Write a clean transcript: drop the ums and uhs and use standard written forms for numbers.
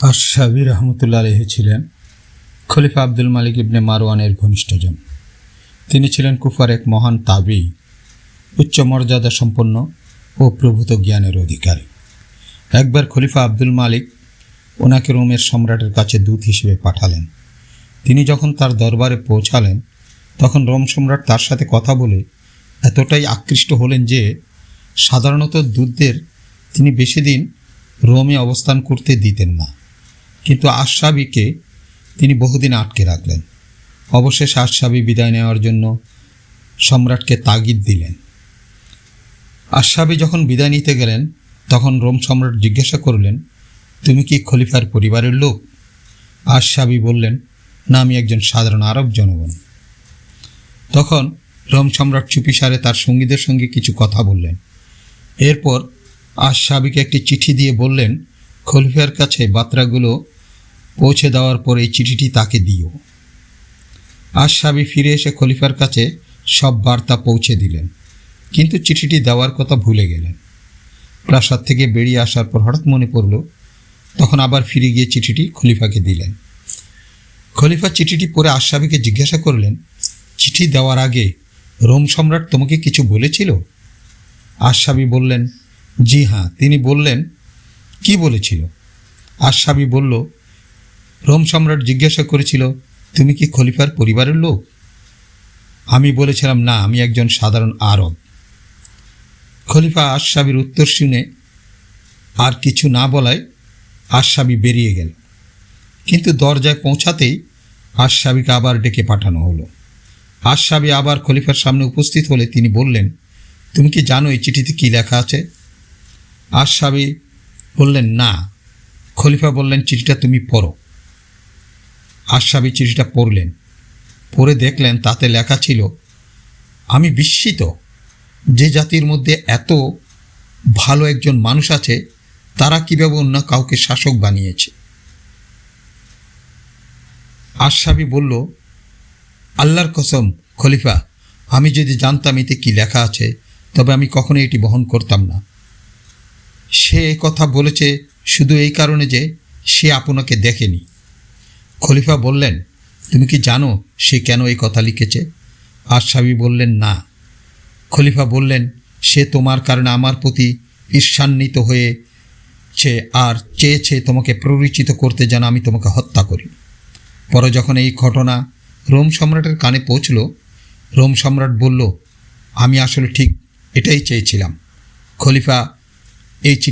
আশ-শাবি রহমতুল্লাহ আলাইহি ছিলেন খলিফা আব্দুল মালিক ইবনে মারওয়ানের ঘনিষ্ঠজন। তিনি ছিলেন কুফার এক মহান তাবী, উচ্চ মর্যাদা সম্পন্ন ও প্রভূত জ্ঞানের অধিকারী। একবার খলিফা আব্দুল মালিক ওনাকে রোমের সম্রাটের কাছে দূত হিসেবে পাঠালেন। তিনি যখন তার দরবারে পৌঁছালেন তখন রোম সম্রাট তার সাথে কথা বলে এতটাই আকৃষ্ট হলেন যে সাধারণত দূতদের তিনি বেশি দিন রোমে অবস্থান করতে দিতেন না, কিন্তু আশ-শাবিকে তিনি বহুদিন আটকে রাখলেন। অবশেষে আশ-শাবি বিদায় নেওয়ার জন্য সম্রাটকে তাগিদ দিলেন। আশ-শাবি যখন বিদায় নিতে গেলেন তখন রোম সম্রাট জিজ্ঞাসা করলেন, তুমি কি খলিফার পরিবারের লোক? আশ-শাবি বললেন, না, আমি একজন সাধারণ আরব জনগণ। তখন রোম সম্রাট চুপিসারে তার সঙ্গীদের সঙ্গে কিছু কথা বললেন। এরপর আশ-শাবিকে একটি চিঠি দিয়ে বললেন, খলিফার কাছে বার্তাগুলো পৌঁছে দেওয়ার পর এই চিঠিটি তাকে দিও। আশ-শাবি ফিরে এসে খলিফার কাছে সব বার্তা পৌঁছে দিলেন, কিন্তু চিঠিটি দেওয়ার কথা ভুলে গেলেন। প্রাসাদ থেকে বেরিয়ে আসার পর হঠাৎ মনে পড়ল, তখন আবার ফিরে গিয়ে চিঠিটি খলিফাকে দিলেন। খলিফা চিঠিটি পড়ে আশ-শাবিকে জিজ্ঞাসা করলেন, চিঠি দেওয়ার আগে রোম সম্রাট তোমাকে কিছু বলেছিল? আশ-শাবি বললেন, জি হ্যাঁ। তিনি বললেন, কি বলেছিল? আশ-শাবি বলল, রোম সম্রাট জিজ্ঞাসা করেছিল, তুমি কি খলিফার পরিবারের লোক? আমি বলেছিলাম, না, আমি একজন সাধারণ আরব। খলিফা আশ-শাবির উত্তর শুনে আর কিছু না বলায় আশ-শাবি বেরিয়ে গেল, কিন্তু দরজায় পৌঁছাতেই আশ-শাবিকে আবার ডেকে পাঠানো হলো। আশ-শাবি আবার খলিফার সামনে উপস্থিত হলে তিনি বললেন, তুমি কি জানো এই চিঠিতে কী লেখা আছে? আশ-শাবি বললেন, না। খলিফা বললেন, চিঠিটা তুমি পড়ো। আশ-শাবি চিঠিটা পড়লেন। পড়ে দেখলেন তাতে লেখা ছিল, আমি বিস্মিত যে জাতির মধ্যে এত ভালো একজন মানুষ আছে, তারা কীভাবে অন্য কাউকে শাসক বানিয়েছে। আশ-শাবি বলল, আল্লাহর কসম খলিফা, আমি যদি জানতাম এতে কী লেখা আছে তবে আমি কখনোই এটি বহন করতাম না। সে কথা বলেছে শুধু এই কারণে যে সে আপনাকে দেখেনি। খলিফা বললেন, তুমি কি জানো সে কেন এই কথা লিখেছে? আশ-শাবি বললেন, না। খলিফা বললেন, সে তোমার কারণে আমার প্রতি ঈর্ষান্বিত হয়েছে আর চেয়েছে তোমাকে প্ররোচিত করতে যেন আমি তোমাকে হত্যা করি। পরে যখন এই ঘটনা রোম সম্রাটের কানে পৌঁছল, রোম সম্রাট বলল, আমি আসলে ঠিক এটাই চেয়েছিলাম। খলিফা এই চিঠি